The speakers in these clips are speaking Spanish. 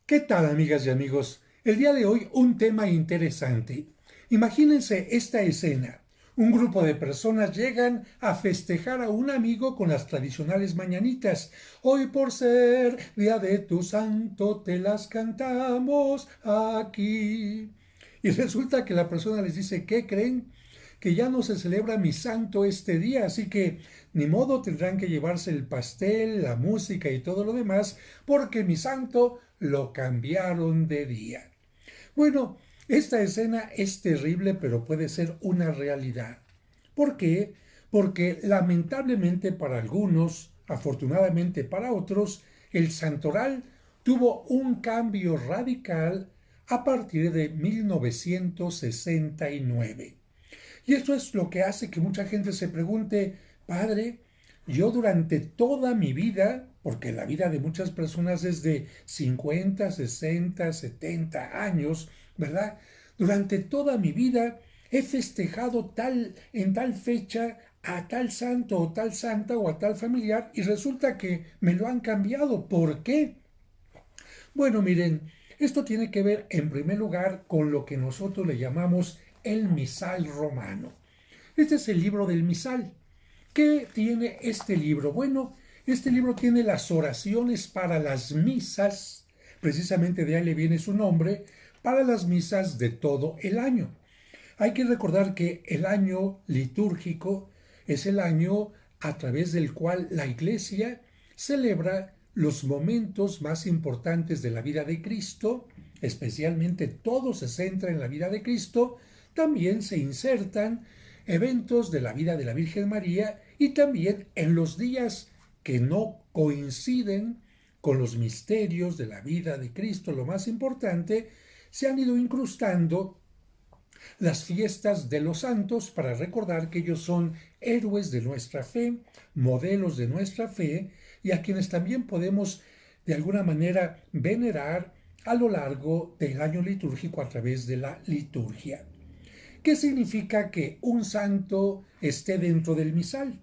¿Qué tal, amigas y amigos? El día de hoy un tema interesante. Imagínense esta escena. Un grupo de personas llegan a festejar a un amigo con las tradicionales mañanitas. Hoy por ser día de tu santo te las cantamos aquí. Y resulta que la persona les dice, ¿qué creen? Que ya no se celebra mi santo este día, así que ni modo tendrán que llevarse el pastel, la música y todo lo demás, porque mi santo lo cambiaron de día. Bueno, esta escena es terrible, pero puede ser una realidad. ¿Por qué? Porque lamentablemente para algunos, afortunadamente para otros, el santoral tuvo un cambio radical a partir de 1969. Y esto es lo que hace que mucha gente se pregunte, padre, yo durante toda mi vida, porque la vida de muchas personas es de 50, 60, 70 años, ¿verdad? Durante toda mi vida he festejado en tal fecha a tal santo o tal santa o a tal familiar y resulta que me lo han cambiado. ¿Por qué? Bueno, miren, esto tiene que ver en primer lugar con lo que nosotros le llamamos el misal romano. Este es el libro del misal. ¿Qué tiene este libro? Bueno, este libro tiene las oraciones para las misas, precisamente de ahí le viene su nombre, para las misas de todo el año. Hay que recordar que el año litúrgico es el año a través del cual la Iglesia celebra los momentos más importantes de la vida de Cristo, especialmente todo se centra en la vida de Cristo, también se insertan eventos de la vida de la Virgen María y también en los días que no coinciden con los misterios de la vida de Cristo, lo más importante, se han ido incrustando las fiestas de los santos para recordar que ellos son héroes de nuestra fe, modelos de nuestra fe y a quienes también podemos de alguna manera venerar a lo largo del año litúrgico a través de la liturgia. ¿Qué significa que un santo esté dentro del misal?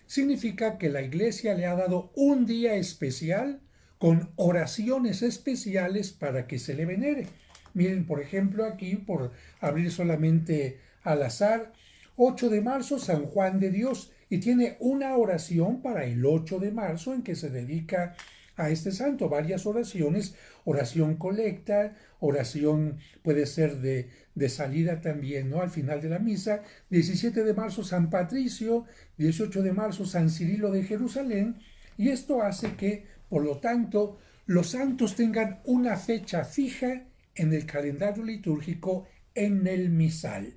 Significa que la Iglesia le ha dado un día especial con oraciones especiales para que se le venere. Miren, por ejemplo, aquí, por abrir solamente al azar, 8 de marzo, San Juan de Dios, y tiene una oración para el 8 de marzo en que se dedica a este santo, varias oraciones, oración colecta, oración puede ser de salida también, ¿no? Al final de la misa, 17 de marzo San Patricio, 18 de marzo San Cirilo de Jerusalén, y esto hace que, por lo tanto, los santos tengan una fecha fija en el calendario litúrgico en el misal.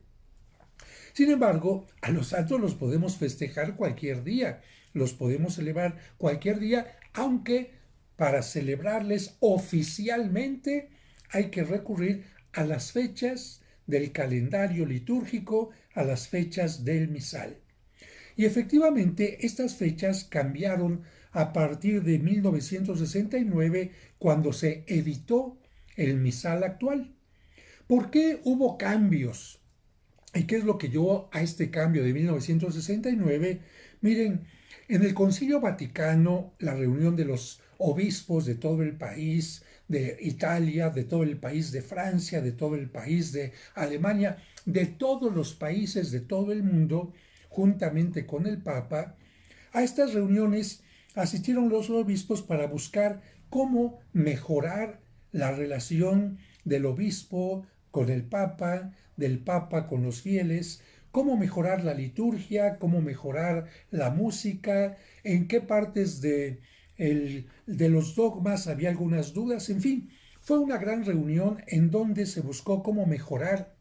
Sin embargo, a los santos los podemos festejar cualquier día, los podemos celebrar cualquier día, aunque para celebrarles oficialmente hay que recurrir a las fechas del calendario litúrgico, a las fechas del misal. Y efectivamente estas fechas cambiaron a partir de 1969 cuando se editó el misal actual. ¿Por qué hubo cambios? ¿Y qué es lo que llevó a este cambio de 1969? Miren, en el Concilio Vaticano, la reunión de los obispos de todo el país, de Italia, de todo el país de Francia, de todo el país de Alemania, de todos los países de todo el mundo, juntamente con el Papa, a estas reuniones asistieron los obispos para buscar cómo mejorar la relación del obispo con el Papa, del Papa con los fieles, cómo mejorar la liturgia, cómo mejorar la música, en qué partes de los dogmas había algunas dudas, en fin, fue una gran reunión en donde se buscó cómo mejorar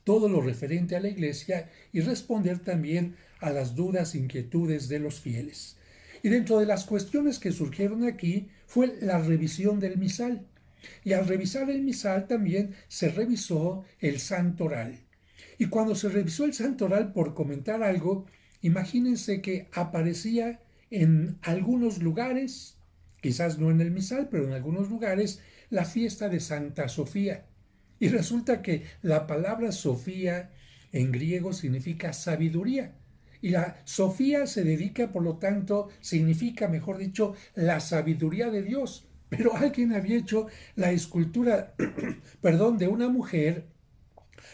todo lo referente a la Iglesia y responder también a las dudas e inquietudes de los fieles. Y dentro de las cuestiones que surgieron aquí fue la revisión del misal. Y al revisar el misal también se revisó el santoral. Y cuando se revisó el santoral, por comentar algo, imagínense que aparecía en algunos lugares, quizás no en el misal, pero en algunos lugares, la fiesta de Santa Sofía. Y resulta que la palabra Sofía en griego significa sabiduría. Y la Sofía se dedica, por lo tanto, significa, mejor dicho, la sabiduría de Dios. pero alguien había hecho la escultura, perdón, de una mujer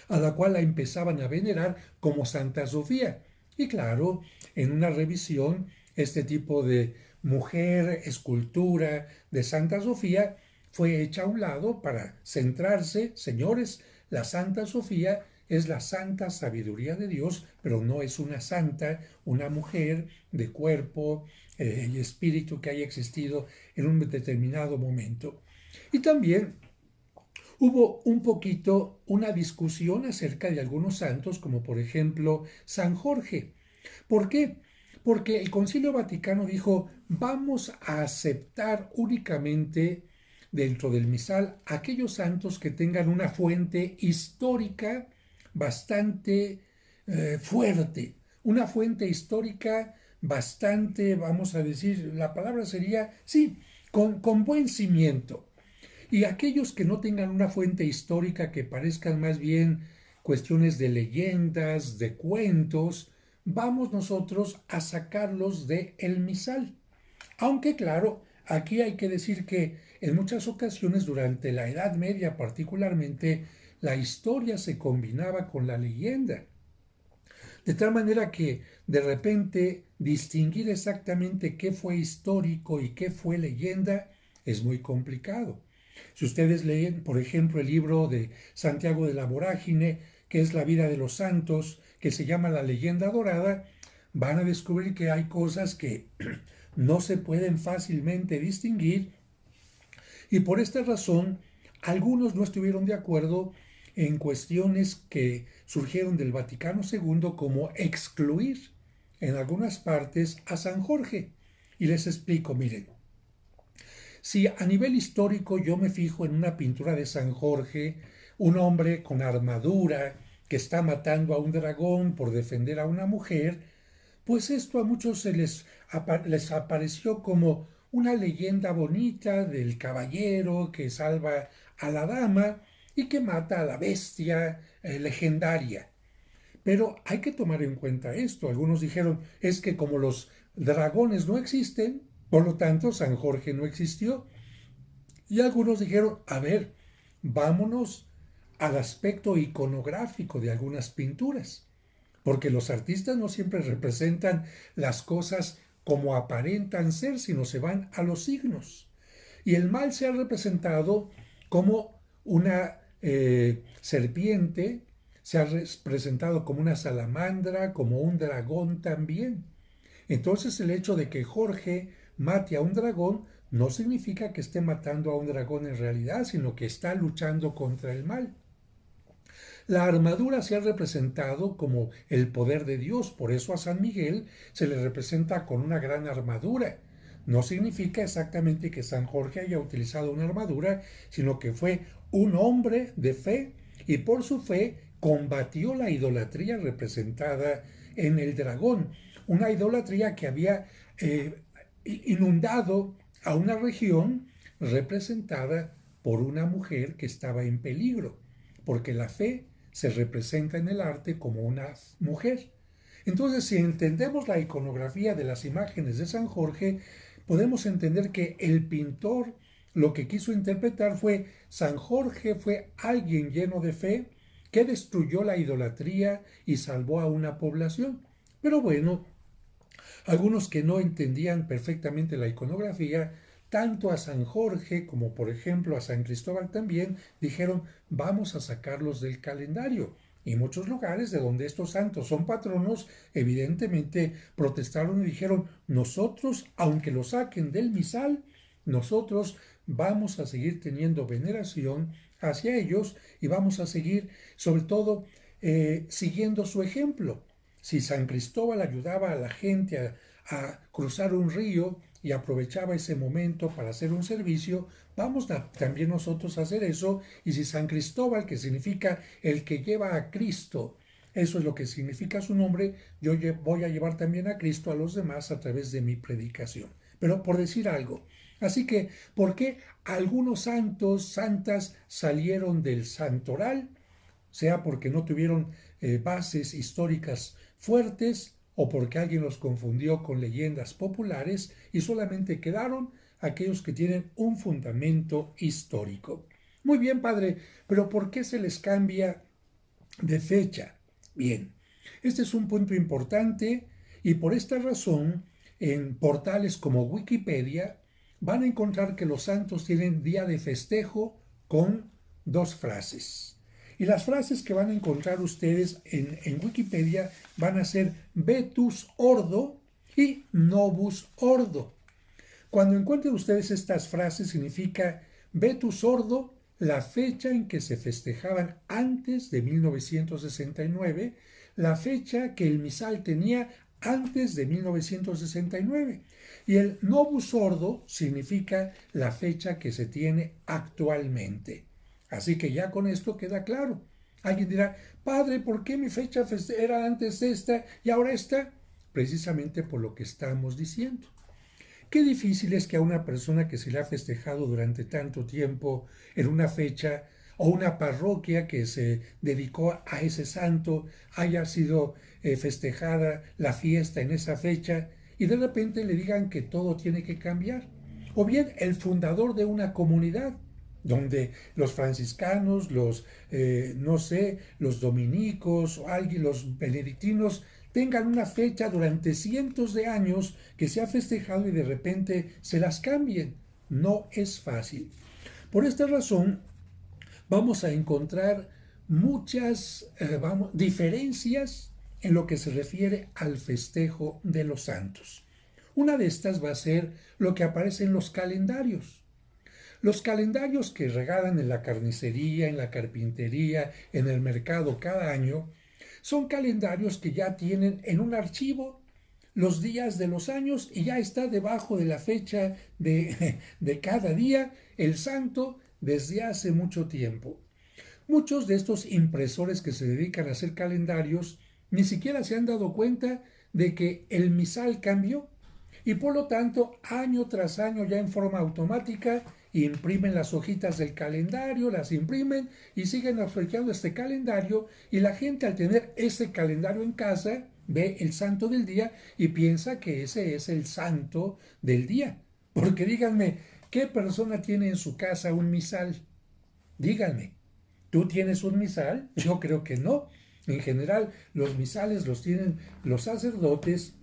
a la cual la empezaban a venerar como Santa Sofía. Y claro, en una revisión, este tipo de mujer, escultura de Santa Sofía, fue hecha a un lado para centrarse, señores, la Santa Sofía es la santa sabiduría de Dios, pero no es una santa, una mujer de cuerpo y espíritu que haya existido en un determinado momento. Y también hubo un poquito una discusión acerca de algunos santos, como por ejemplo San Jorge. ¿Por qué? Porque el Concilio Vaticano dijo, vamos a aceptar únicamente dentro del misal aquellos santos que tengan una fuente histórica bastante fuerte, una fuente histórica bastante, vamos a decir, la palabra sería, sí, con buen cimiento. Y aquellos que no tengan una fuente histórica, que parezcan más bien cuestiones de leyendas, de cuentos, vamos nosotros a sacarlos de el misal. Aunque claro, aquí hay que decir que en muchas ocasiones durante la Edad Media particularmente, la historia se combinaba con la leyenda. De tal manera que de repente distinguir exactamente qué fue histórico y qué fue leyenda es muy complicado. Si ustedes leen, por ejemplo, el libro de Santiago de la Vorágine, que es la vida de los santos, que se llama La leyenda dorada, van a descubrir que hay cosas que no se pueden fácilmente distinguir y por esta razón algunos no estuvieron de acuerdo en cuestiones que surgieron del Vaticano II como excluir en algunas partes a San Jorge. Y les explico, miren, si a nivel histórico yo me fijo en una pintura de San Jorge, un hombre con armadura que está matando a un dragón por defender a una mujer, pues esto a muchos les apareció como una leyenda bonita del caballero que salva a la dama y que mata a la bestia legendaria. Pero hay que tomar en cuenta esto. Algunos dijeron, es que como los dragones no existen, por lo tanto San Jorge no existió. Y algunos dijeron, a ver, vámonos al aspecto iconográfico de algunas pinturas, porque los artistas no siempre representan las cosas como aparentan ser, sino se van a los signos. Y el mal se ha representado como una serpiente, se ha representado como una salamandra, como un dragón también. Entonces el hecho de que Jorge mate a un dragón no significa que esté matando a un dragón en realidad, sino que está luchando contra el mal. La armadura se ha representado como el poder de Dios, por eso a San Miguel se le representa con una gran armadura. No significa exactamente que San Jorge haya utilizado una armadura, sino que fue un hombre de fe y por su fe combatió la idolatría representada en el dragón, una idolatría que había inundado a una región representada por una mujer que estaba en peligro, porque la fe se representa en el arte como una mujer. Entonces, si entendemos la iconografía de las imágenes de San Jorge, podemos entender que el pintor lo que quiso interpretar fue San Jorge fue alguien lleno de fe que destruyó la idolatría y salvó a una población. Pero bueno, algunos que no entendían perfectamente la iconografía, tanto a San Jorge como por ejemplo a San Cristóbal también, dijeron vamos a sacarlos del calendario. Y muchos lugares de donde estos santos son patronos, evidentemente protestaron y dijeron, nosotros, aunque lo saquen del misal, nosotros vamos a seguir teniendo veneración hacia ellos y vamos a seguir, sobre todo, siguiendo su ejemplo. Si San Cristóbal ayudaba a la gente a cruzar un río y aprovechaba ese momento para hacer un servicio, vamos también nosotros a hacer eso. Y si San Cristóbal, que significa el que lleva a Cristo, eso es lo que significa su nombre, yo voy a llevar también a Cristo a los demás a través de mi predicación. Pero por decir algo, así que, ¿por qué algunos santos, santas salieron del santoral? Sea porque no tuvieron bases históricas fuertes o porque alguien los confundió con leyendas populares y solamente quedaron aquellos que tienen un fundamento histórico. Muy bien, padre, pero ¿por qué se les cambia de fecha? Bien, este es un punto importante y por esta razón en portales como Wikipedia van a encontrar que los santos tienen día de festejo con dos frases. Y las frases que van a encontrar ustedes en Wikipedia van a ser Vetus Ordo y Novus Ordo. Cuando encuentren ustedes estas frases significa Vetus Ordo, la fecha en que se festejaban antes de 1969, la fecha que el misal tenía antes de 1969. Y el Novus Ordo significa la fecha que se tiene actualmente. Así que ya con esto queda claro. Alguien dirá, padre, ¿por qué mi fecha era antes esta y ahora esta? Precisamente por lo que estamos diciendo. Qué difícil es que a una persona que se le ha festejado durante tanto tiempo en una fecha o una parroquia que se dedicó a ese santo haya sido festejada la fiesta en esa fecha y de repente le digan que todo tiene que cambiar. O bien el fundador de una comunidad donde los franciscanos, no sé, los dominicos o alguien, los benedictinos tengan una fecha durante cientos de años que se ha festejado y de repente se las cambien. No es fácil. Por esta razón, vamos a encontrar muchas diferencias en lo que se refiere al festejo de los santos. Una de estas va a ser lo que aparece en los calendarios. Los calendarios que regalan en la carnicería, en la carpintería, en el mercado cada año, son calendarios que ya tienen en un archivo los días de los años y ya está debajo de la fecha de cada día el santo desde hace mucho tiempo. Muchos de estos impresores que se dedican a hacer calendarios ni siquiera se han dado cuenta de que el misal cambió y por lo tanto año tras año ya en forma automática imprimen las hojitas del calendario, las imprimen y siguen obsequiando este calendario y la gente al tener ese calendario en casa ve el santo del día y piensa que ese es el santo del día. Porque díganme, ¿qué persona tiene en su casa un misal? Díganme, ¿tú tienes un misal? Yo creo que no. En general, los misales los tienen los sacerdotes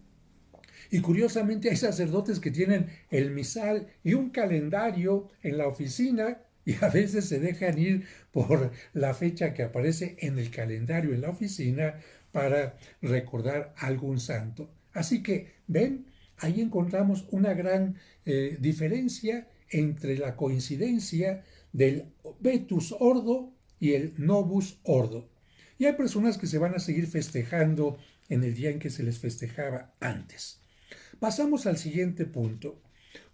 y curiosamente hay sacerdotes que tienen el misal y un calendario en la oficina y a veces se dejan ir por la fecha que aparece en el calendario en la oficina para recordar algún santo. Así que, ven, ahí encontramos una gran diferencia entre la coincidencia del Vetus Ordo y el Novus Ordo. Y hay personas que se van a seguir festejando en el día en que se les festejaba antes. Pasamos al siguiente punto.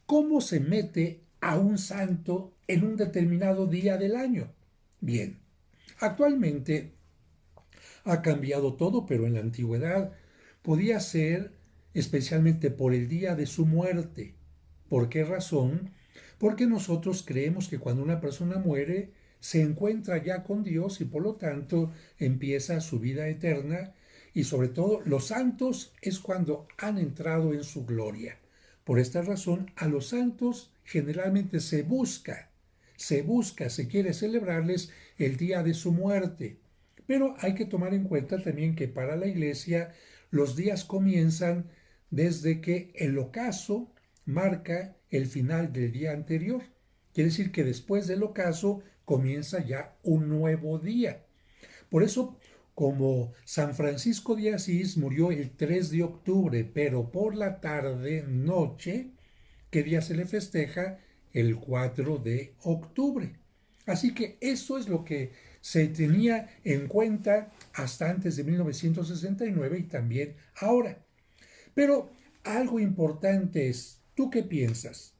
¿Cómo se mete a un santo en un determinado día del año? Bien, actualmente ha cambiado todo, pero en la antigüedad podía ser especialmente por el día de su muerte. ¿Por qué razón? Porque nosotros creemos que cuando una persona muere se encuentra ya con Dios y por lo tanto empieza su vida eterna y sobre todo los santos es cuando han entrado en su gloria. Por esta razón a los santos generalmente se quiere celebrarles el día de su muerte. Pero hay que tomar en cuenta también que para la Iglesia los días comienzan desde que el ocaso marca el final del día anterior. Quiere decir que después del ocaso comienza ya un nuevo día. Por eso, como San Francisco de Asís murió el 3 de octubre, pero por la tarde, noche, ¿qué día se le festeja? El 4 de octubre. Así que eso es lo que se tenía en cuenta hasta antes de 1969 y también ahora. Pero algo importante es, ¿tú qué piensas?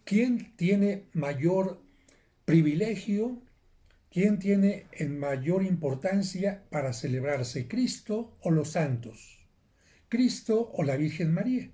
¿Quién tiene mayor privilegio? ¿Quién tiene en mayor importancia para celebrarse, Cristo o los santos? ¿Cristo o la Virgen María?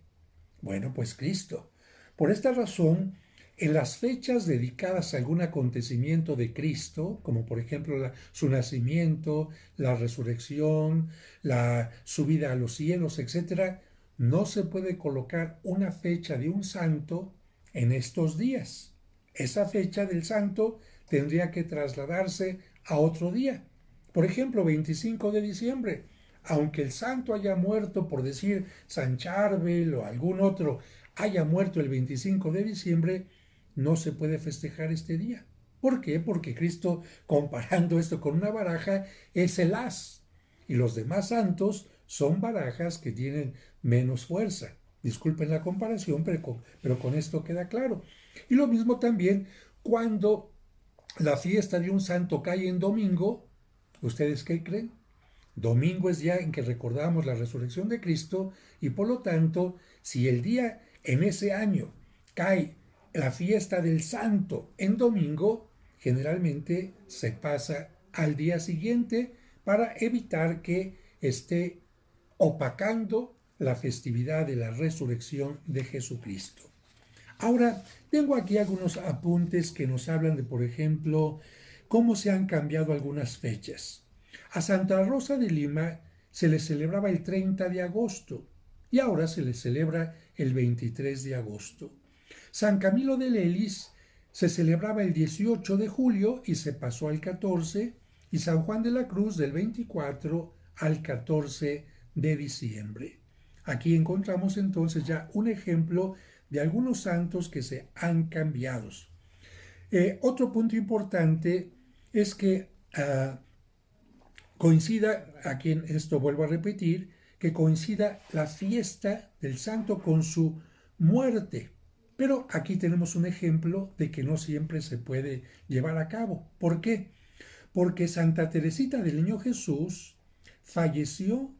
Bueno, pues Cristo. Por esta razón, en las fechas dedicadas a algún acontecimiento de Cristo, como por ejemplo su nacimiento, la resurrección, la subida a los cielos, etc., no se puede colocar una fecha de un santo en estos días. Esa fecha del santo tendría que trasladarse a otro día. Por ejemplo, 25 de diciembre. Aunque el santo haya muerto, por decir San Charbel o algún otro, haya muerto el 25 de diciembre, no se puede festejar este día. ¿Por qué? Porque Cristo, comparando esto con una baraja, es el as. Y los demás santos son barajas que tienen menos fuerza. Disculpen la comparación, pero con esto queda claro. Y lo mismo también cuando la fiesta de un santo cae en domingo. ¿Ustedes qué creen? Domingo es día en que recordamos la resurrección de Cristo y por lo tanto, si el día en ese año cae la fiesta del santo en domingo, generalmente se pasa al día siguiente para evitar que esté opacando la festividad de la resurrección de Jesucristo. Ahora, tengo aquí algunos apuntes que nos hablan de, por ejemplo, cómo se han cambiado algunas fechas. A Santa Rosa de Lima se le celebraba el 30 de agosto y ahora se le celebra el 23 de agosto. San Camilo de Lelis se celebraba el 18 de julio y se pasó al 14, y San Juan de la Cruz del 24 al 14 de diciembre. Aquí encontramos entonces ya un ejemplo de algunos santos que se han cambiado. Otro punto importante es que coincida, aquí en esto vuelvo a repetir, que coincida la fiesta del santo con su muerte. Pero aquí tenemos un ejemplo de que no siempre se puede llevar a cabo. ¿Por qué? Porque Santa Teresita del Niño Jesús falleció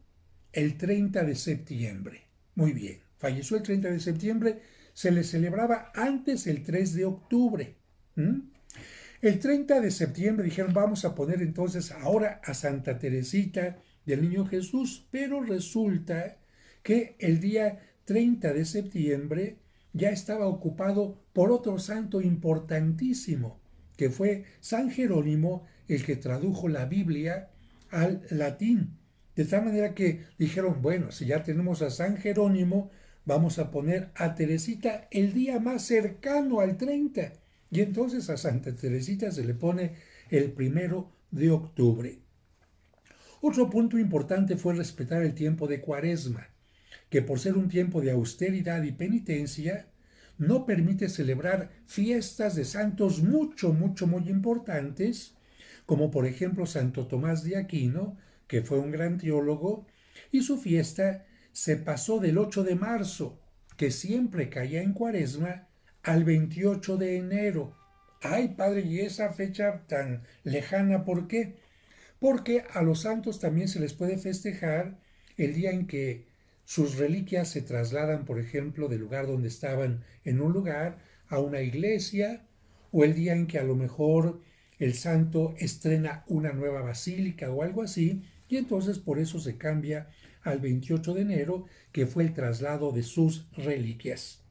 el 30 de septiembre. Muy bien, falleció el 30 de septiembre, se le celebraba antes el 3 de octubre. El 30 de septiembre dijeron, vamos a poner entonces ahora a Santa Teresita del Niño Jesús, pero resulta que el día 30 de septiembre ya estaba ocupado por otro santo importantísimo, que fue San Jerónimo, el que tradujo la Biblia al latín. De tal manera que dijeron, bueno, si ya tenemos a San Jerónimo, vamos a poner a Teresita el día más cercano al 30. Y entonces a Santa Teresita se le pone el 1 de octubre. Otro punto importante fue respetar el tiempo de Cuaresma, que por ser un tiempo de austeridad y penitencia, no permite celebrar fiestas de santos muy importantes, como por ejemplo Santo Tomás de Aquino, que fue un gran teólogo, y su fiesta se pasó del 8 de marzo, que siempre caía en Cuaresma, al 28 de enero. Ay, padre, ¿y esa fecha tan lejana por qué? Porque a los santos también se les puede festejar el día en que sus reliquias se trasladan, por ejemplo, del lugar donde estaban en un lugar a una iglesia, o el día en que a lo mejor el santo estrena una nueva basílica o algo así, y entonces por eso se cambia al 28 de enero, que fue el traslado de sus reliquias.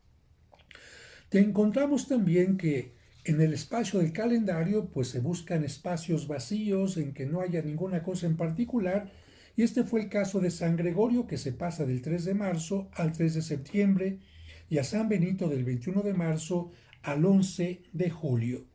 Te encontramos también que en el espacio del calendario pues se buscan espacios vacíos en que no haya ninguna cosa en particular, y este fue el caso de San Gregorio, que se pasa del 3 de marzo al 3 de septiembre, y a San Benito del 21 de marzo al 11 de julio.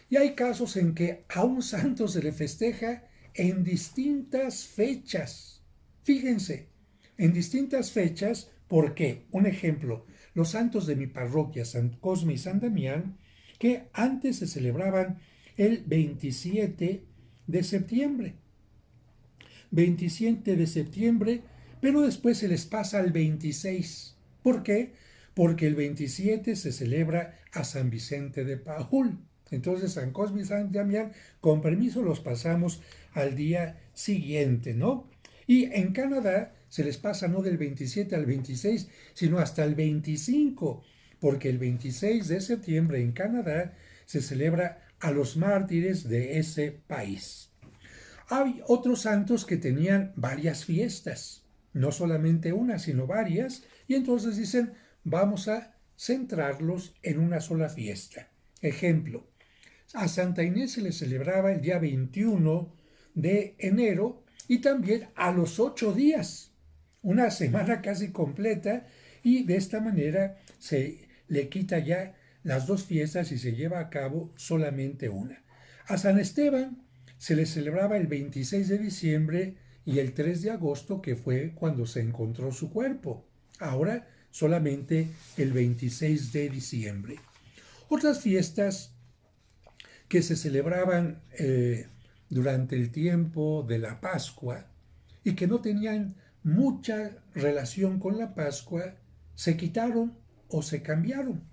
Y hay casos en que a un santo se le festeja en distintas fechas. Fíjense, en distintas fechas, porque, un ejemplo, los santos de mi parroquia, San Cosme y San Damián, que antes se celebraban el 27 de septiembre. 27 de septiembre, pero después se les pasa al 26. ¿Por qué? Porque el 27 se celebra a San Vicente de Paúl. Entonces San Cosme y San Damián, con permiso, los pasamos al día siguiente, ¿no? Y en Canadá se les pasa no del 27 al 26, sino hasta el 25, porque el 26 de septiembre en Canadá se celebra a los mártires de ese país. Hay otros santos que tenían varias fiestas, no solamente una, sino varias, y entonces dicen, vamos a centrarlos en una sola fiesta. Ejemplo, a Santa Inés se le celebraba el día 21 de enero y también a los 8 días, una semana casi completa, y de esta manera se le quita ya las dos fiestas y se lleva a cabo solamente una. A San Esteban se le celebraba el 26 de diciembre y el 3 de agosto, que fue cuando se encontró su cuerpo. Ahora solamente el 26 de diciembre. Otras fiestas que se celebraban durante el tiempo de la Pascua y que no tenían mucha relación con la Pascua, se quitaron o se cambiaron.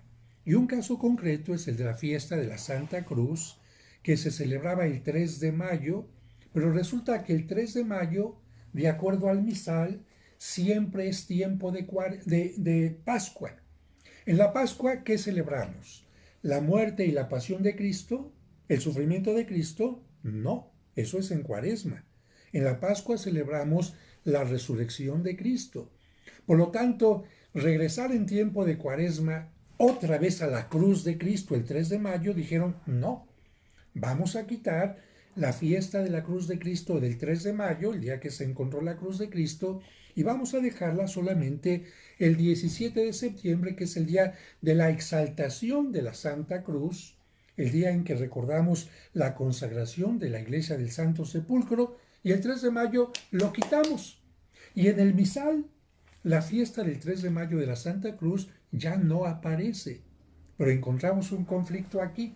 Y un caso concreto es el de la fiesta de la Santa Cruz, que se celebraba el 3 de mayo, pero resulta que el 3 de mayo, de acuerdo al misal, siempre es tiempo de Pascua. En la Pascua, ¿qué celebramos? ¿La muerte y la pasión de Cristo? ¿El sufrimiento de Cristo? No, eso es en Cuaresma. En la Pascua celebramos la resurrección de Cristo. Por lo tanto, regresar en tiempo de Cuaresma otra vez a la cruz de Cristo el 3 de mayo, dijeron, no, vamos a quitar la fiesta de la cruz de Cristo del 3 de mayo, el día que se encontró la cruz de Cristo, y vamos a dejarla solamente el 17 de septiembre, que es el día de la exaltación de la Santa Cruz, el día en que recordamos la consagración de la iglesia del Santo Sepulcro, y el 3 de mayo lo quitamos. Y en el misal, la fiesta del 3 de mayo de la Santa Cruz ya no aparece. Pero encontramos un conflicto aquí.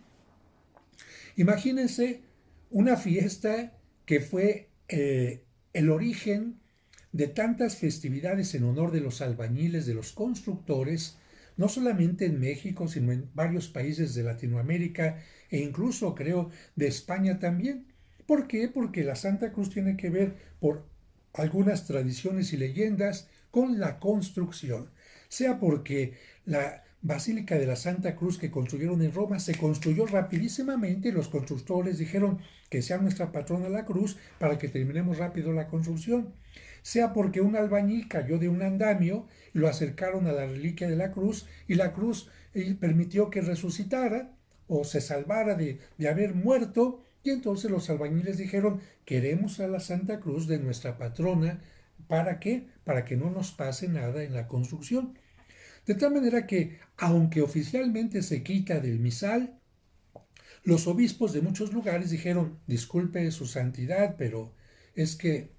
Imagínense una fiesta que fue el origen de tantas festividades en honor de los albañiles, de los constructores, no solamente en México, sino en varios países de Latinoamérica e incluso creo de España también. ¿Por qué? Porque la Santa Cruz tiene que ver, por algunas tradiciones y leyendas, con la construcción. Sea porque la Basílica de la Santa Cruz que construyeron en Roma se construyó rapidísimamente y los constructores dijeron que sea nuestra patrona la cruz para que terminemos rápido la construcción. Sea porque un albañil cayó de un andamio y lo acercaron a la reliquia de la cruz y la cruz permitió que resucitara o se salvara de haber muerto, y entonces los albañiles dijeron, queremos a la Santa Cruz de nuestra patrona. ¿Para qué? Para que no nos pase nada en la construcción. De tal manera que, aunque oficialmente se quita del misal, los obispos de muchos lugares dijeron, disculpe su santidad, pero es que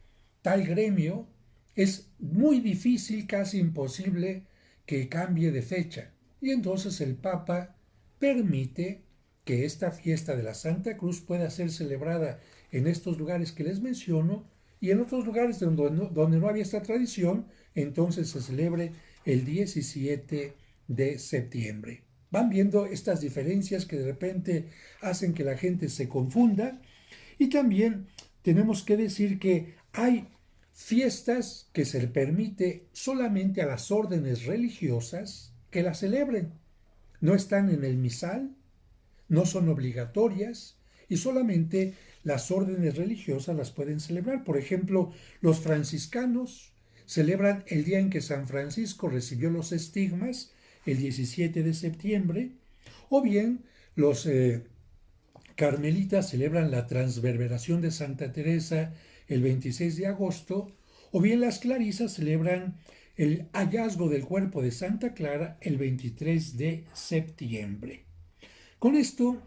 tal gremio es muy difícil, casi imposible, que cambie de fecha. Y entonces el Papa permite que esta fiesta de la Santa Cruz pueda ser celebrada en estos lugares que les menciono, y en otros lugares donde no había esta tradición, entonces se celebre el 17 de septiembre. Van viendo estas diferencias que de repente hacen que la gente se confunda, y también tenemos que decir que hay fiestas que se permite solamente a las órdenes religiosas que las celebren. No están en el misal, no son obligatorias y solamente las órdenes religiosas las pueden celebrar. Por ejemplo, los franciscanos celebran el día en que San Francisco recibió los estigmas, el 17 de septiembre, o bien los carmelitas celebran la transverberación de Santa Teresa el 26 de agosto, o bien las clarisas celebran el hallazgo del cuerpo de Santa Clara el 23 de septiembre. Con esto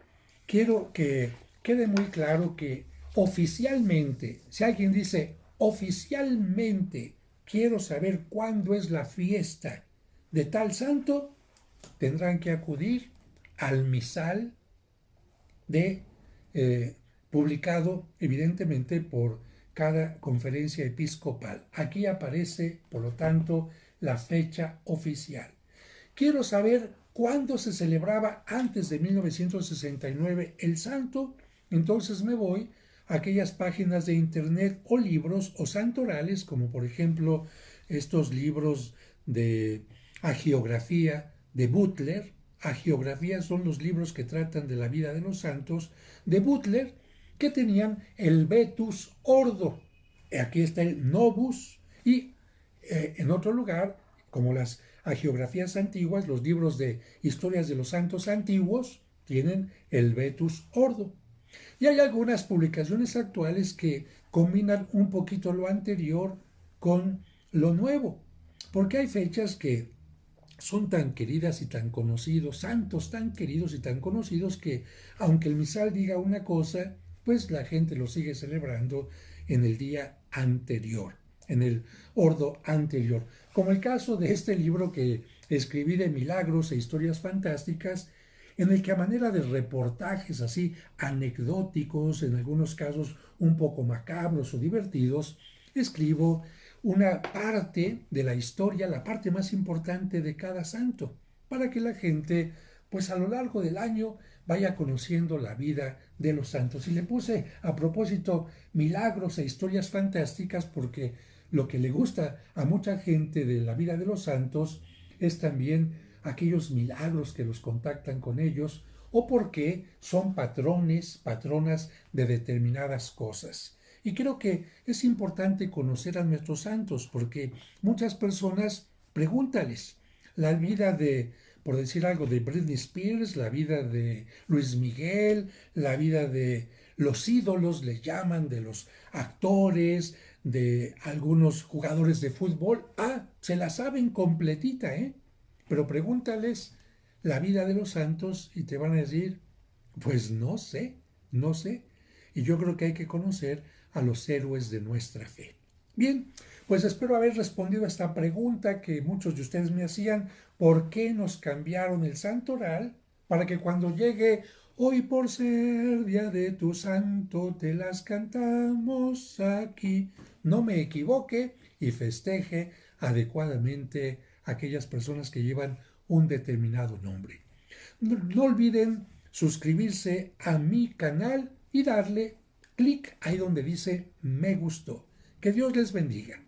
quiero que quede muy claro que oficialmente, si alguien dice oficialmente quiero saber cuándo es la fiesta de tal santo, tendrán que acudir al misal publicado evidentemente por cada conferencia episcopal. Aquí aparece, por lo tanto, la fecha oficial. Quiero saber cuándo se celebraba antes de 1969 el santo, entonces me voy a aquellas páginas de internet o libros o santorales, como por ejemplo estos libros de hagiografía de Butler. Hagiografía son los libros que tratan de la vida de los santos de Butler, que tenían el Vetus Ordo. Aquí está el Novus, y en otro lugar, como las hagiografías antiguas, los libros de historias de los santos antiguos tienen el Vetus Ordo. Y hay algunas publicaciones actuales que combinan un poquito lo anterior con lo nuevo, porque hay fechas que son tan queridas y tan conocidos, santos tan queridos y tan conocidos que aunque el misal diga una cosa, pues la gente lo sigue celebrando en el día anterior, en el ordo anterior. Como el caso de este libro que escribí de milagros e historias fantásticas, en el que a manera de reportajes así anecdóticos, en algunos casos un poco macabros o divertidos, escribo una parte de la historia, la parte más importante de cada santo, para que la gente, pues a lo largo del año, vaya conociendo la vida de los santos. Y le puse a propósito milagros e historias fantásticas porque lo que le gusta a mucha gente de la vida de los santos es también aquellos milagros que los contactan con ellos o porque son patrones, patronas de determinadas cosas. Y creo que es importante conocer a nuestros santos porque muchas personas, pregúntales la vida de, por decir algo, de Britney Spears, la vida de Luis Miguel, la vida de los ídolos, le llaman, de los actores, de algunos jugadores de fútbol. Ah, se la saben completita, ¿eh? Pero pregúntales la vida de los santos y te van a decir, pues no sé, no sé. Y yo creo que hay que conocer a los héroes de nuestra fe. Bien, pues espero haber respondido a esta pregunta que muchos de ustedes me hacían, ¿por qué nos cambiaron el santoral? Para que cuando llegue hoy por ser día de tu santo te las cantamos aquí, no me equivoque y festeje adecuadamente a aquellas personas que llevan un determinado nombre. No olviden suscribirse a mi canal y darle clic ahí donde dice me gustó. Que Dios les bendiga.